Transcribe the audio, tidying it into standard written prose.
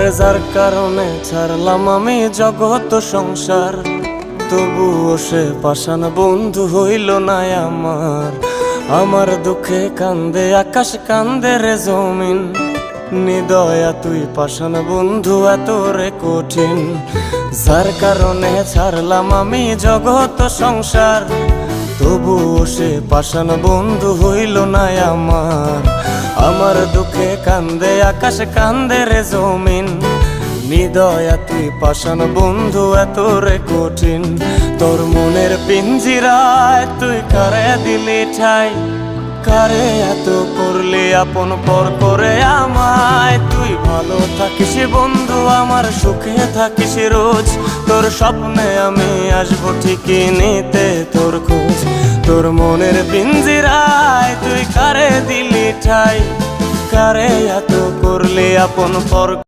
আরে যার কারণে ছাড়লাম আমি জগৎ সংসার, তবুও সে পাষাণ বন্ধু হইল না আমার। আমার দুঃখে কান্দে আকাশ, কান্দে রে জমিন, নিদয়া তুই পাষাণ বন্ধু এত রে কঠিন। যার কারণে ছাড়লাম আমি জগৎ সংসার, তবুও সে পাষাণ বন্ধু হইল না আমার। আমার দুঃখে কান্দে আকাশ, কান্দে রে জমিন, নিদয়া তুই পাষাণ বন্ধু এত রে কঠিন। তোর মনের পিঞ্জিরায় তুই কারে দিলি ঠাই, কারে এত করলি আপন পর করে আমায়। তুই ভালো থাকিস বন্ধু আমার, সুখে থাকিস রোজ, তোর স্বপ্নে আমি আসবো ঠিকই নিতে তোর খোঁজ। তোর মনের পিঞ্জিরায় তুই কারে দিলি ঠাই, কারে এত করলি আপন পর